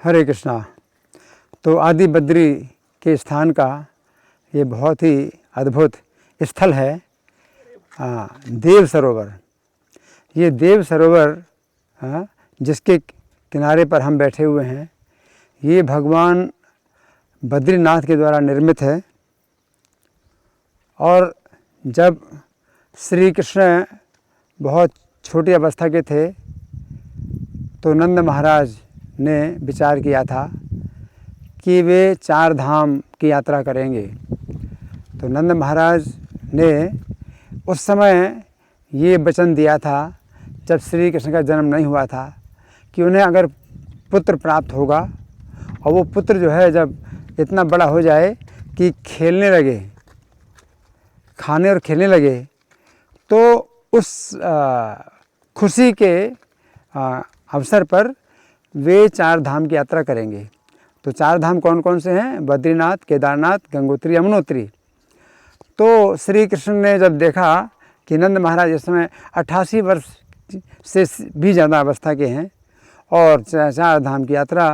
हरे कृष्णा। तो आदि बद्री के स्थान का ये बहुत ही अद्भुत स्थल है देव सरोवर। ये देव सरोवर जिसके किनारे पर हम बैठे हुए हैं, ये भगवान बद्रीनाथ के द्वारा निर्मित है। और जब श्री कृष्ण बहुत छोटी अवस्था के थे तो नंद महाराज ने विचार किया था कि वे 4 धाम की यात्रा करेंगे। तो नंद महाराज ने उस समय ये वचन दिया था, जब श्री कृष्ण का जन्म नहीं हुआ था, कि उन्हें अगर पुत्र प्राप्त होगा और वो पुत्र जो है जब इतना बड़ा हो जाए कि खेलने लगे, खाने और खेलने लगे, तो उस खुशी के अवसर पर वे 4 धाम की यात्रा करेंगे। तो 4 धाम कौन कौन से हैं? बद्रीनाथ, केदारनाथ, गंगोत्री, यमुनोत्री। तो श्री कृष्ण ने जब देखा कि नंद महाराज इस समय 88 वर्ष से भी ज़्यादा अवस्था के हैं और 4 धाम की यात्रा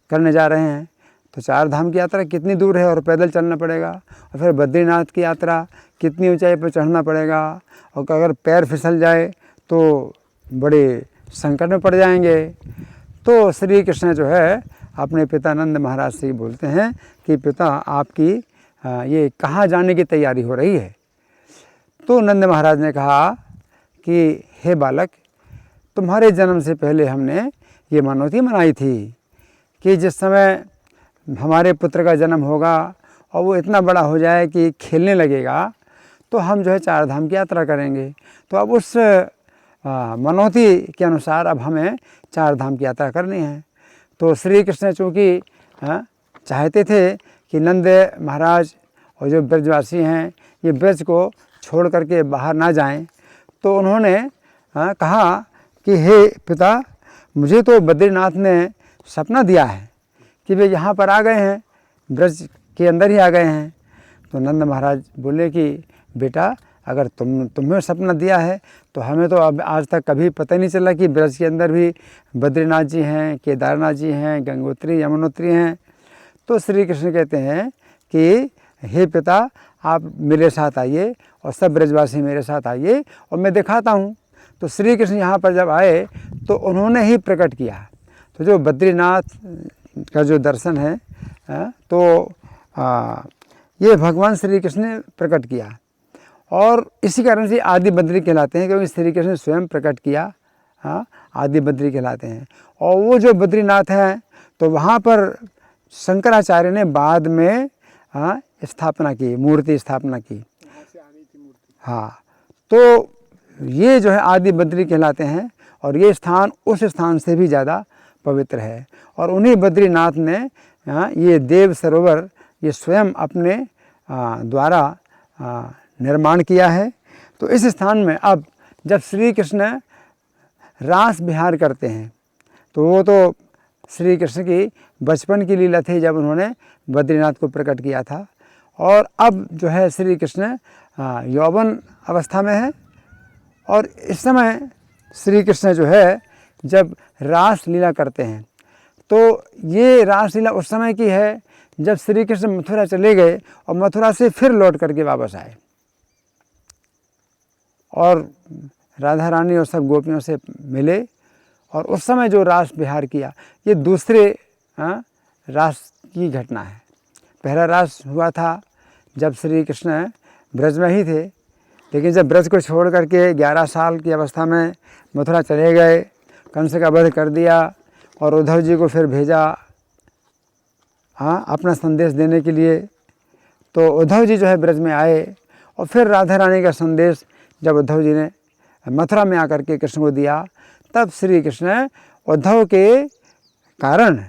करने जा रहे हैं, तो 4 धाम की यात्रा कितनी दूर है और पैदल चलना पड़ेगा, और फिर बद्रीनाथ की यात्रा कितनी ऊंचाई पर चढ़ना पड़ेगा, और अगर पैर फिसल जाए तो बड़े संकट में पड़ जाएंगे। तो श्री कृष्ण जो है अपने पिता नंद महाराज से ही बोलते हैं कि पिता, आपकी ये कहाँ जाने की तैयारी हो रही है? तो नंद महाराज ने कहा कि हे बालक, तुम्हारे जन्म से पहले हमने ये मनौती मनाई थी कि जिस समय हमारे पुत्र का जन्म होगा और वो इतना बड़ा हो जाए कि खेलने लगेगा, तो हम जो है 4 धाम की यात्रा करेंगे। तो अब उस मनौती के अनुसार अब हमें 4 धाम की यात्रा करनी है। तो श्री कृष्ण चूँकि चाहते थे कि नंद महाराज और जो ब्रजवासी हैं ये ब्रज को छोड़ करके बाहर ना जाएं, तो उन्होंने कहा कि हे पिता, मुझे तो बद्रीनाथ ने सपना दिया है कि वे यहाँ पर आ गए हैं, ब्रज के अंदर ही आ गए हैं। तो नंद महाराज बोले कि बेटा, अगर तुम्हें सपना दिया है तो हमें तो अब आज तक कभी पता नहीं चला कि ब्रज के अंदर भी बद्रीनाथ जी हैं, केदारनाथ जी हैं, गंगोत्री, यमुनोत्री हैं। तो श्री कृष्ण कहते हैं कि हे पिता, आप मेरे साथ आइए और सब ब्रजवासी मेरे साथ आइए और मैं दिखाता हूँ। तो श्री कृष्ण यहाँ पर जब आए तो उन्होंने ही प्रकट किया। तो जो बद्रीनाथ का जो दर्शन है तो ये भगवान श्री कृष्ण ने प्रकट किया, और इसी कारण से आदि बद्री कहलाते हैं, क्योंकि श्री कृष्ण ने स्वयं प्रकट किया। आदि बद्री कहलाते हैं। और वो जो बद्रीनाथ हैं तो वहाँ पर शंकराचार्य ने बाद में स्थापना की, मूर्ति स्थापना की। तो ये जो है आदि बद्री कहलाते हैं, और ये स्थान उस स्थान से भी ज़्यादा पवित्र है। और उन्हीं बद्रीनाथ ने ये देव सरोवर ये स्वयं अपने द्वारा निर्माण किया है। तो इस स्थान में अब जब श्री कृष्ण रास विहार करते हैं, तो वो तो श्री कृष्ण की बचपन की लीला थी जब उन्होंने बद्रीनाथ को प्रकट किया था, और अब जो है श्री कृष्ण यौवन अवस्था में है। और इस समय श्री कृष्ण जो है जब रास लीला करते हैं, तो ये रास लीला उस समय की है जब श्री कृष्ण मथुरा चले गए और मथुरा से फिर लौट करके वापस आए, और राधा रानी और सब गोपियों से मिले, और उस समय जो रास विहार किया, ये दूसरे रास की घटना है। पहला रास हुआ था जब श्री कृष्ण ब्रज में ही थे, लेकिन जब ब्रज को छोड़ करके 11 साल की अवस्था में मथुरा चले गए, कंस का वध कर दिया और उद्धव जी को फिर भेजा अपना संदेश देने के लिए। तो उद्धव जी जो है ब्रज में आए, और फिर राधा रानी का संदेश जब उद्धव जी ने मथुरा में आकर के कृष्ण को दिया, तब श्री कृष्ण उद्धव के कारण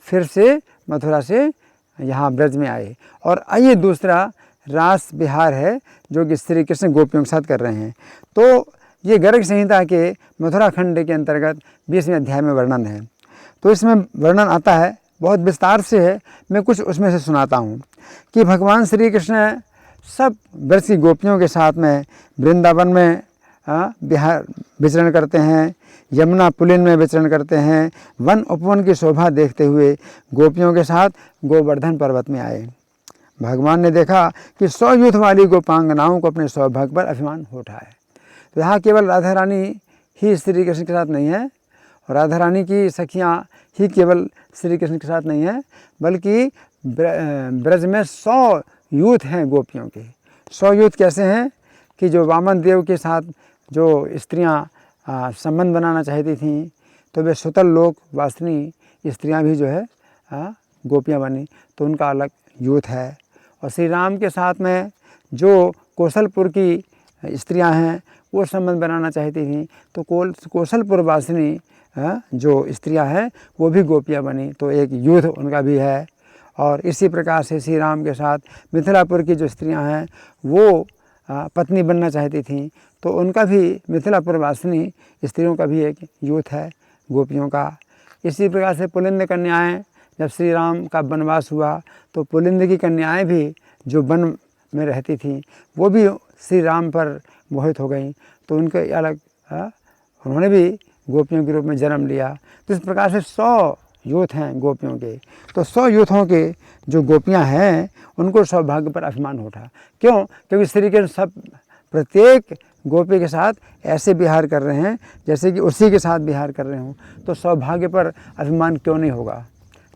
फिर से मथुरा से यहाँ ब्रज में आए। और ये दूसरा रास विहार है जो कि श्री कृष्ण गोपियों के साथ कर रहे हैं। तो ये गर्ग संहिता के मथुरा खंड के अंतर्गत 20वें अध्याय में वर्णन है। तो इसमें वर्णन आता है, बहुत विस्तार से है, मैं कुछ उसमें से सुनाता हूँ कि भगवान श्री कृष्ण सब ब्रज की गोपियों के साथ में वृंदावन में विहार विचरण करते हैं, यमुना पुलिन में विचरण करते हैं। वन उपवन की शोभा देखते हुए गोपियों के साथ गोवर्धन पर्वत में आए। भगवान ने देखा कि 100 यूथ वाली गोपांगनाओं को अपने सौभाग्य पर अभिमान हो उठा है। तो यहाँ केवल राधा रानी ही श्री कृष्ण के साथ नहीं है, और राधा रानी की सखियाँ ही केवल श्री कृष्ण के साथ नहीं है, बल्कि ब्रज में 100 यूथ हैं गोपियों के। 100 यूथ कैसे हैं कि जो वामन देव के साथ जो स्त्रियां संबंध बनाना चाहती थीं, तो वे सुतल लोक वासिनी स्त्रियां भी जो है गोपियां बनी, तो उनका अलग यूथ है। और श्री राम के साथ में जो कौशलपुर की स्त्रियां हैं वो संबंध बनाना चाहती थीं, तो कौशलपुर वासिनी जो स्त्रियां हैं वो भी गोपियां बनी, तो एक यूथ उनका भी है। और इसी प्रकार से श्री राम के साथ मिथिलापुर की जो स्त्रियां हैं वो पत्नी बनना चाहती थीं, तो उनका भी मिथिलापुर वासिनी स्त्रियों का भी एक यूथ है गोपियों का। इसी प्रकार से पुलिंद कन्याएँ, जब श्री राम का वनवास हुआ तो पुलिंद की कन्याएँ भी जो वन में रहती थीं वो भी श्री राम पर मोहित हो गईं, तो उनके अलग उन्होंने भी गोपियों के रूप में जन्म लिया। तो इस प्रकार से 100 यूथ हैं गोपियों के। तो 100 यूथों के जो गोपियां हैं उनको सौभाग्य पर अभिमान उठा। क्यों? क्योंकि श्री कृष्ण सब प्रत्येक गोपी के साथ ऐसे विहार कर रहे हैं जैसे कि उसी के साथ विहार कर रहे हों, तो सौभाग्य पर अभिमान क्यों नहीं होगा?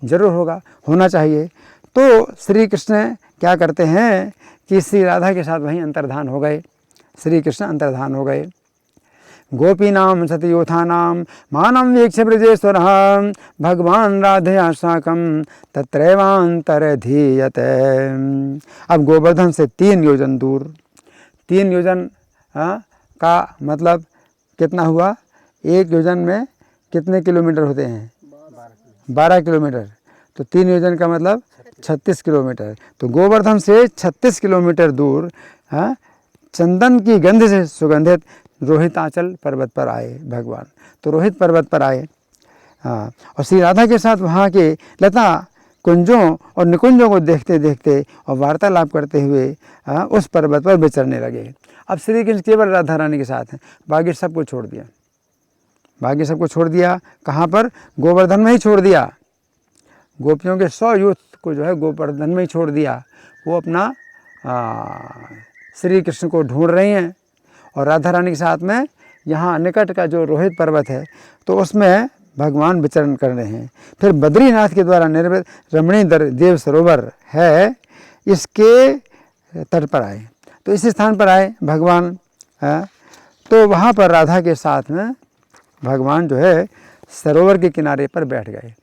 जरूर होगा, होना चाहिए। तो श्री कृष्ण क्या करते हैं कि श्री राधा के साथ वहीं अंतर्धान हो गए, श्री कृष्ण अंतर्धान हो गए। गोपीनां सतयूथानां मानं वीक्ष्य ब्रजेश्वरः भगवान राधया साकं तत्रैवान्तरधीयते। अब गोवर्धन से 3 योजन दूर, 3 योजन का मतलब कितना हुआ? 1 योजन में कितने किलोमीटर होते हैं? 12 किलोमीटर। तो 3 योजन का मतलब 36 किलोमीटर। तो गोवर्धन से 36 किलोमीटर दूर चंदन की गंध से सुगंधित रोहिताचल पर्वत पर आए भगवान। तो रोहित पर्वत पर आए और श्री राधा के साथ वहाँ के लता कुंजों और निकुंजों को देखते देखते और वार्तालाप करते हुए उस पर्वत पर विचरने लगे। अब श्री कृष्ण केवल राधा रानी के साथ हैं, बाकी सबको छोड़ दिया। बाकी सबको छोड़ दिया कहाँ पर? गोवर्धन में ही छोड़ दिया। गोपियों के 100 यूथ को जो है गोवर्धन में ही छोड़ दिया। वो अपना श्री कृष्ण को ढूंढ रही हैं, और राधा रानी के साथ में यहाँ निकट का जो रोहित पर्वत है तो उसमें भगवान विचरण कर रहे हैं। फिर बद्रीनाथ के द्वारा निर्मित रमणीय देव सरोवर है, इसके तट पर आए। तो इस स्थान पर आए भगवान, तो वहाँ पर राधा के साथ में भगवान जो है सरोवर के किनारे पर बैठ गए।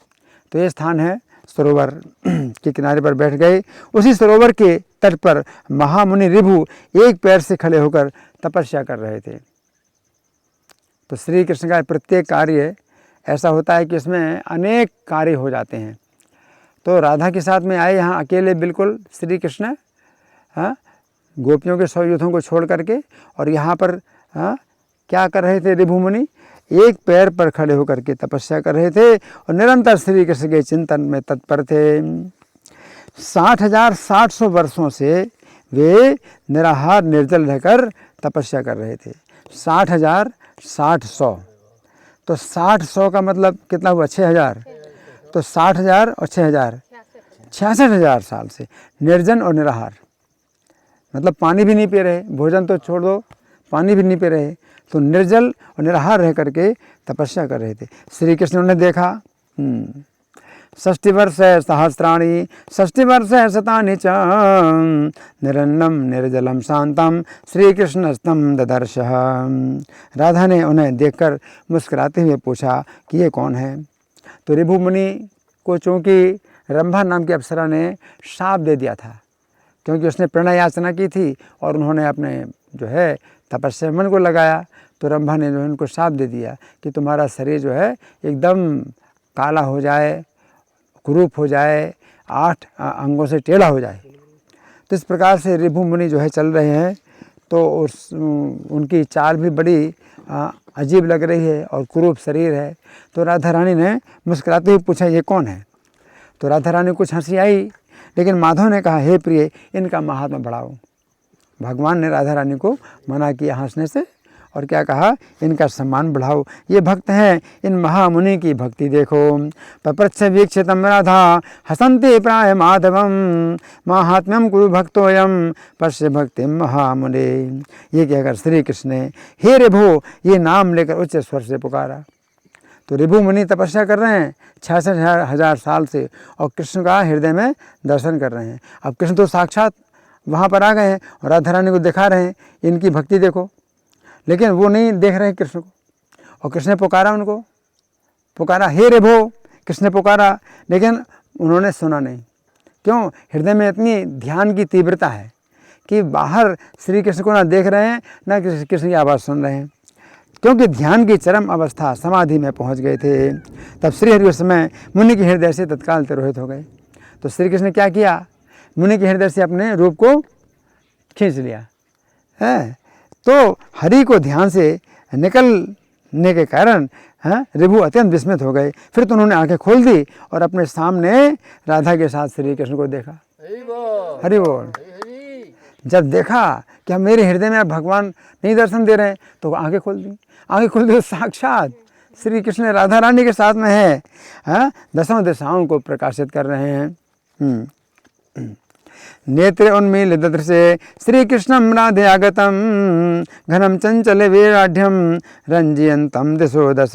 तो ये स्थान है सरोवर के किनारे पर बैठ गए। उसी सरोवर के तट पर महामुनि ऋभु एक पैर से खड़े होकर तपस्या कर रहे थे। तो श्री कृष्ण का प्रत्येक कार्य ऐसा होता है कि इसमें अनेक कार्य हो जाते हैं। तो राधा के साथ में आए यहाँ अकेले बिल्कुल श्री कृष्ण गोपियों के 100 यूथों को छोड़ करके, और यहाँ पर क्या कर रहे थे? ऋभु मुनि एक पैर पर खड़े होकर के तपस्या कर रहे थे और निरंतर श्री कृष्ण के चिंतन में तत्पर थे। 60,700 वर्षों से वे निराहार निर्जल रहकर तपस्या कर रहे थे। 60,700 तो 60,100 का मतलब कितना हुआ? 6,000। तो 60,000 और 6,000 66,000 साल से निर्जन और निराहार, मतलब पानी भी नहीं पी रहे, भोजन तो छोड़ दो, पानी भी नहीं पी रहे, तो निर्जल और निराहार रह करके तपस्या कर रहे थे। श्री कृष्ण ने देखा 60 वर्ष सहस्राणि 60 वर्ष शतानि च निरन्नम निर्जलम शांतम श्री कृष्णस्तम ददर्शः। राधा ने उन्हें देखकर मुस्कुराते हुए पूछा कि ये कौन है? तो ऋभु मुनि को चूँकि रंभा नाम की अप्सरा ने शाप दे दिया था, क्योंकि उसने प्रणय याचना की थी और उन्होंने अपने जो है तपस्या मन को लगाया, तो रंभा ने जो उनको शाप दे दिया कि तुम्हारा शरीर जो है एकदम काला हो जाए, कुरूप हो जाए, 8 अंगों से टेढ़ा हो जाए। तो इस प्रकार से ऋभु मुनि जो है चल रहे हैं, तो उनकी चाल भी बड़ी अजीब लग रही है और कुरूप शरीर है। तो राधा रानी ने मुस्कुराते हुए पूछा ये कौन है? तो राधा रानी कुछ हंसी आई, लेकिन माधव ने कहा हे प्रिय, इनका महात्मा बढ़ाओ। भगवान ने राधा रानी को मना किया हंसने से, और क्या कहा, इनका सम्मान बढ़ाओ, ये भक्त हैं, इन महामुनि की भक्ति देखो। पप्रच्छ वीक्षितम राधा हसन्ति प्राय माधवम माहात्म्यम कुरु भक्तोयम पश्य भक्ति महामुने। ये कहकर श्री कृष्ण ने हे रिभु ये नाम लेकर उच्च स्वर से पुकारा। तो रिभु मुनि तपस्या कर रहे हैं 66,000 साल से और कृष्ण का हृदय में दर्शन कर रहे हैं। अब कृष्ण तो साक्षात वहाँ पर आ गए हैं और राधा रानी को दिखा रहे हैं, इनकी भक्ति देखो, लेकिन वो नहीं देख रहे हैं कृष्ण को। और कृष्ण ने पुकारा, उनको पुकारा, हे रिभु, कृष्ण ने पुकारा, लेकिन उन्होंने सुना नहीं। क्यों? हृदय में इतनी ध्यान की तीव्रता है कि बाहर श्री कृष्ण को ना देख रहे हैं ना कृष्ण की आवाज़ सुन रहे हैं, क्योंकि ध्यान की चरम अवस्था समाधि में पहुंच गए थे। तब श्री हरि उस समय मुनि के हृदय से तत्काल तिरोहित हो गए। तो श्री कृष्ण ने क्या किया, मुनि के हृदय से अपने रूप को खींच लिया है। तो हरि को ध्यान से निकलने के कारण रिभु अत्यंत विस्मित हो गए। फिर तो उन्होंने आंखें खोल दी और अपने सामने राधा के साथ श्री कृष्ण को देखा। हरि बोल। जब देखा कि हम मेरे हृदय में भगवान नहीं दर्शन दे रहे हैं तो आंखें खोल दी। आंखें खोल दी, साक्षात श्री कृष्ण राधा रानी के साथ में है, दसों दिशाओं को प्रकाशित कर रहे हैं। नेत्र उन्मील ददृशे श्री कृष्णम राधे आगतम घनम चंचल वीराढ़्यम रंजियंतम दिशो दश।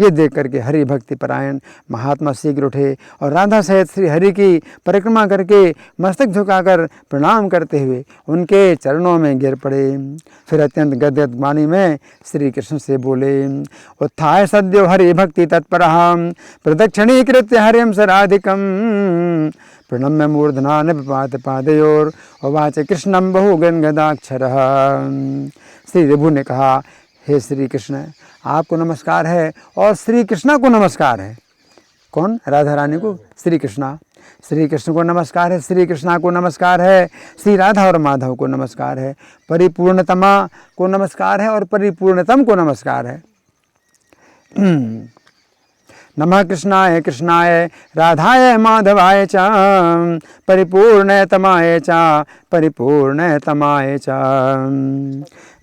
ये देख करके हरि भक्ति परायण महात्मा शीघ्र उठे और राधा सहित श्री हरि की परिक्रमा करके मस्तक झुकाकर प्रणाम करते हुए उनके चरणों में गिर पड़े। फिर अत्यंत गद्गद वाणी में श्री कृष्ण से बोले, उत्थाय सद्यो हरि भक्ति तत्परः प्रदक्षिणीकृत्य हरिम सराधिकम प्रणम्य मूर्धना निपात पादयोर उवाच कृष्णम बहु गदगदाक्षरः। श्री रिभु ने कहा, हे श्री कृष्ण, आपको नमस्कार है और श्री कृष्णा को नमस्कार है। कौन? राधा रानी को श्री कृष्णा। श्री कृष्ण को नमस्कार है, श्री कृष्णा को नमस्कार है, श्री राधा और माधव को नमस्कार है, परिपूर्णतमा को नमस्कार है और परिपूर्णतम को नमस्कार है। नमः कृष्णाय कृष्णाय राधाय माधवाय च परिपूर्णतमाय च परिपूर्णतमाय च।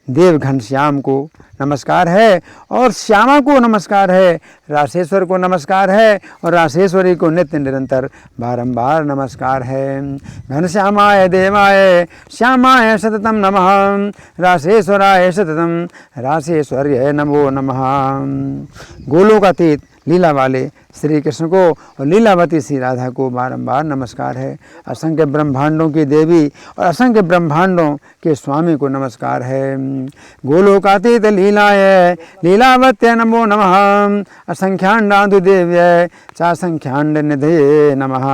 देव घनश्याम को नमस्कार है और श्यामा को नमस्कार है, रासेश्वर को नमस्कार है और रासेश्वरी को नित्य निरंतर बारंबार नमस्कार है। घनश्यामाय देवाय श्यामाय सततम नमः रासेश्वराय सततम रासेश्वर्य नमो नमः। गोलोकातीत लीला वाले श्री कृष्ण को और लीलावती श्री राधा को बारंबार नमस्कार है। असंख्य ब्रह्मांडों की देवी और असंख्य ब्रह्मांडों के स्वामी को नमस्कार है। गोलोकातीत लीलाय लीलावत्य नमो नमः असंख्यांडादु देव्य चासंख्यांड निधये नमः।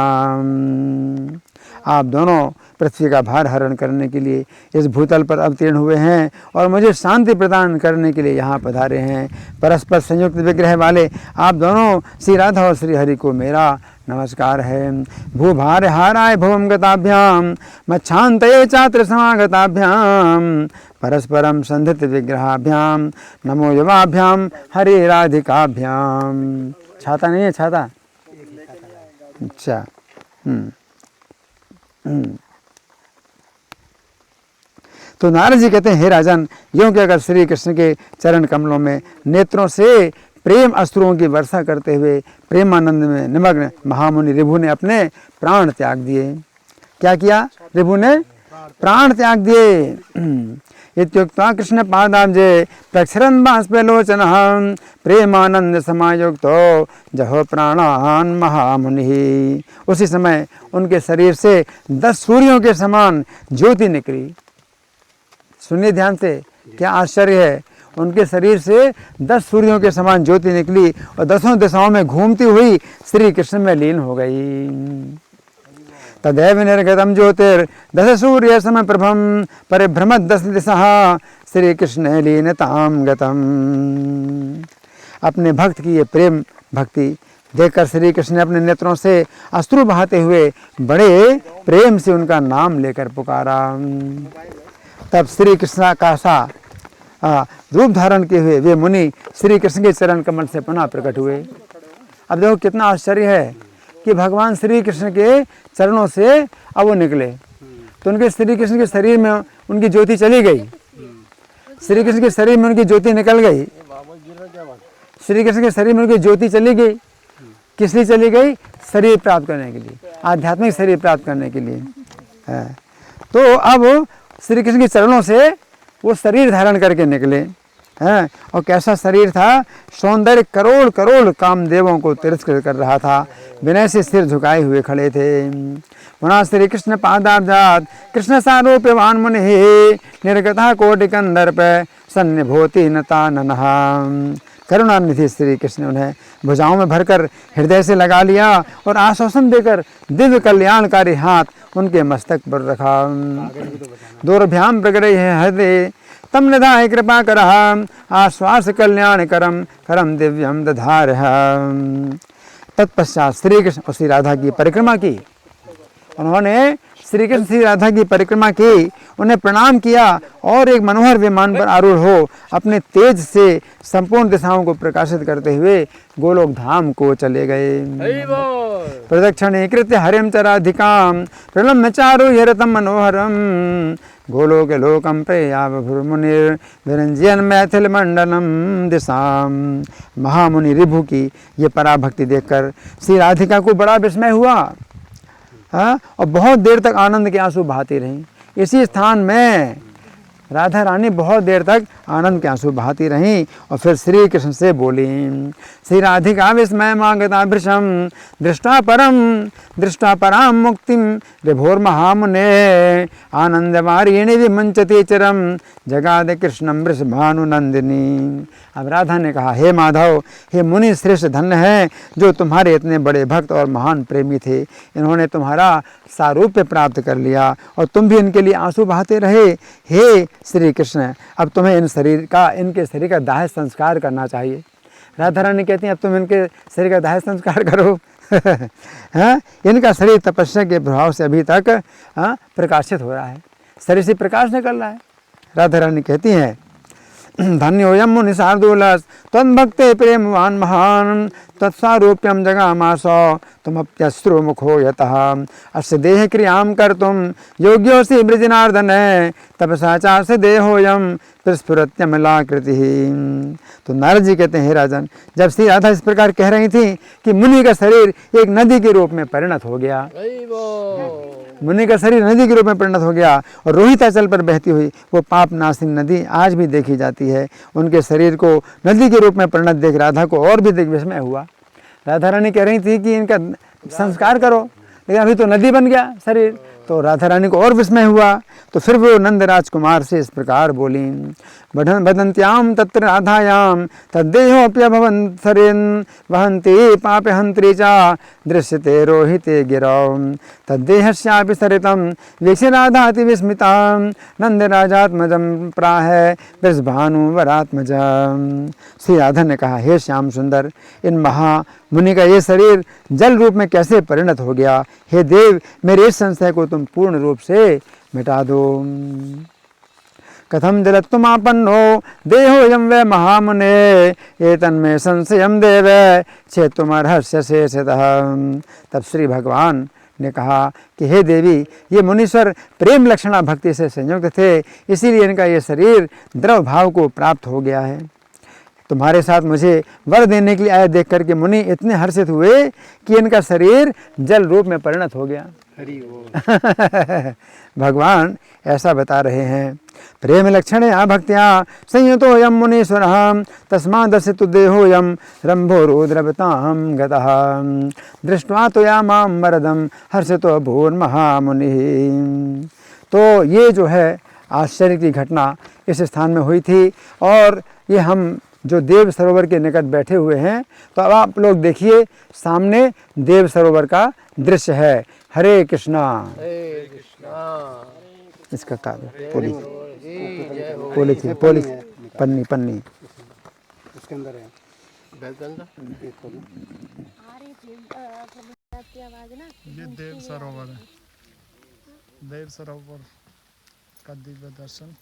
आप दोनों पृथ्वी का भार हरण करने के लिए इस भूतल पर अवतीर्ण हुए हैं और मुझे शांति प्रदान करने के लिए यहाँ पधारे हैं। परस्पर संयुक्त विग्रह वाले आप दोनों श्री राधा और श्री हरि को मेरा नमस्कार है। भूभार हाराय भुवम गताभ्याम मच्छांतये चात्र समागताभ्याम परस्परम संधित विग्रहाभ्याम नमो युवाभ्याम हरे राधिकाभ्याम। छाता नहीं है? छाता अच्छा। तो नारद जी कहते हैं, हे राजन, यों कि अगर श्री कृष्ण के चरण कमलों में नेत्रों से प्रेम अश्रुओं की वर्षा करते हुए प्रेमानंद में निमग्न महामुनि रिभु ने अपने प्राण त्याग दिए। क्या किया? रिभु ने प्राण त्याग दिए। इत्युक्त्वा कृष्ण पादाब्जे प्रक्षरन् बाष्पलोचनः प्रेमानंद समायुक्तो जहो प्राणान महामुनि। उसी समय उनके शरीर से 10 सूर्यों के समान ज्योति निकली। सुनिए ध्यान से, क्या आश्चर्य है। उनके शरीर से 10 सूर्यों के समान ज्योति निकली और 10 दिशाओं में घूमती हुई श्री कृष्ण में लीन हो गई। तदैव निर्गतम ज्योतिर 10 सूर्य सम प्रभम परिभ्रमत 10 दिशा श्री कृष्ण लीनताम गतम। अपने भक्त की ये प्रेम भक्ति देखकर श्री कृष्ण ने अपने नेत्रों से अश्रु बहाते हुए बड़े प्रेम से उनका नाम लेकर पुकारा। तब श्री कृष्ण का सा रूप धारण किए हुए वे मुनि श्री कृष्ण के चरण कमल से पुनः प्रकट हुए। अब देखो कितना आश्चर्य है कि भगवान श्री कृष्ण के चरणों से अब वो निकले तो उनके श्री कृष्ण के शरीर में उनकी ज्योति चली गई। श्री कृष्ण के शरीर में उनकी ज्योति निकल गई, श्री कृष्ण के शरीर में उनकी ज्योति चली गई। किस लिए चली गई? शरीर प्राप्त करने के लिए, आध्यात्मिक शरीर प्राप्त करने के लिए है। तो अब श्री कृष्ण के चरणों से वो शरीर धारण करके निकले हैं। और कैसा शरीर था? सौंदर्य करोड़ करोड़ कामदेवों को तिरस्कृत कर रहा था, विनय से सिर झुकाए हुए खड़े थे। पुनः श्री कृष्ण पादाब्जात कृष्ण सारूप्यवान मुनि निर्गता कोटि कंदर्प सन्निभोति नता ननहा। करुणानिधि श्री कृष्ण उन्हें भुजाओं में भरकर हृदय से लगा लिया और आश्वासन देकर दिव्य कल्याणकारी हाथ उनके मस्तक पर रखा। दोर्भ्याम प्रगरे हृदय तम निधाय कृपा करः आश्वास कल्याण करम करम दिव्यम दधार। तत्पश्चात श्री कृष्ण और श्री राधा की परिक्रमा की। उन्होंने श्री कृष्ण श्री राधा की परिक्रमा की, उन्हें प्रणाम किया और एक मनोहर विमान पर आरूढ़ हो अपने तेज से संपूर्ण दिशाओं को प्रकाशित करते हुए गोलोक धाम को चले गए। प्रदक्षिणे हरिम चराधिकाम प्रलम्ब चारु यरतम मनोहरम गोलोक लोकम प्रयावभुर्मुनिर विरंजयन मैथिल मंडलम दिशाम। महामुनि ऋभु की ये पराभक्ति देखकर श्री राधिका को बड़ा विस्मय हुआ। हाँ, और बहुत देर तक आनंद के आंसू बहाती रहीं। इसी स्थान में राधा रानी बहुत देर तक आनंद के आंसू बहाती रहीं और फिर श्री कृष्ण से बोली। श्री राधिका विस्मय मांगता भृशम दृष्टा पराम मुक्तिम ऋभोर महामुने आनंद वारिणी विमुंचते चिरम जगाद कृष्णम वृषभानु नंदिनी। अब राधा ने कहा, हे माधव, हे मुनि श्रेष्ठ धन्य है जो तुम्हारे इतने बड़े भक्त और महान प्रेमी थे। इन्होंने तुम्हारा सारूप्य प्राप्त कर लिया और तुम भी इनके लिए आंसू बहाते रहे। हे श्री कृष्ण, अब तुम्हें इनके शरीर का दाह संस्कार करना चाहिए। राधा रानी कहती हैं, अब तुम इनके शरीर का दाह संस्कार करो। हाँ, इनका शरीर तपस्या के प्रभाव से अभी तक प्रकाशित हो रहा है, शरीर से प्रकाश निकल रहा है। राधा रानी कहती हैं, धन्योयम मुनि शार्दूलस तद्भक्ते प्रेमवान महान तत्सारूप्यम जगामासो तुमप्यश्रु मुखो यतः अस्य देह क्रियाम कर्तुम योग्योऽसि ब्रजनार्दन तपसा चास्य देहोयम प्रस्फुरत्यमलाकृति। तो नारद जी कहते हैं, हे राजन, जब श्री राधा इस प्रकार कह रही थी कि मुनि का शरीर एक नदी के रूप में परिणत हो गया, मुनि का शरीर नदी के रूप में परिणत हो गया और रोहिताचल पर बहती हुई वो पाप नाशिनी नदी आज भी देखी जाती है। उनके शरीर को नदी के रूप में परिणत देख राधा को और भी देख विस्मय हुआ। राधा रानी कह रही थी कि इनका संस्कार करो, लेकिन अभी तो नदी बन गया शरीर। तो राधा रानी को और विस्मय हुआ। तो फिर वो नंद राजकुमार से इस प्रकार बोली, बदंत्याम तत्र राधायाम तद्देहोप्यभवन्तरिन् वहन्ति पापहन्त्री च दृश्यते रोहिते गिरौ तद्देहस्यापि सरितं वीक्ष्य राधाति विस्मिता नंद राजात्मजं प्राह वृषभानुवरात्मजं। श्री राधा ने कहा, हे श्याम सुंदर, इन महामुनि का ये शरीर जल रूप में कैसे परिणत हो गया? हे देव, मेरे इस संशय को तुम पूर्ण रूप से मिटा दो। कथम जलत्वमापन्नो देहोयं वै महामुने एतन्मे संशयं देव चेतुमर्हस्य शेषतः। तब श्री भगवान ने कहा कि हे देवी, ये मुनीश्वर प्रेम लक्षणा भक्ति से संयुक्त थे, इसीलिए इनका ये शरीर द्रव भाव को प्राप्त हो गया है। तुम्हारे साथ मुझे वर देने के लिए आए देख करके मुनि इतने हर्षित हुए कि इनका शरीर जल रूप में परिणत हो गया। भगवान ऐसा बता रहे हैं, प्रेम लक्षणे भक्त्या संयुतोऽयं मुनीश्वरः तस्मादस्यतु देहोऽयं रम्भोरुद्रवतां गतः दृष्ट्वा त्वया मां वरदं हर्षतो भूर्महामुनिः। तो ये जो है आश्चर्य की घटना इस स्थान में हुई थी। और ये हम जो देव सरोवर के निकट बैठे हुए हैं, तो अब आप लोग देखिए, सामने देव सरोवर का दृश्य है। हरे कृष्णा। इसका कागज पोली पन्नी इसके अंदर है। ये देव सरोवर है, देव सरोवर का दिव्य दर्शन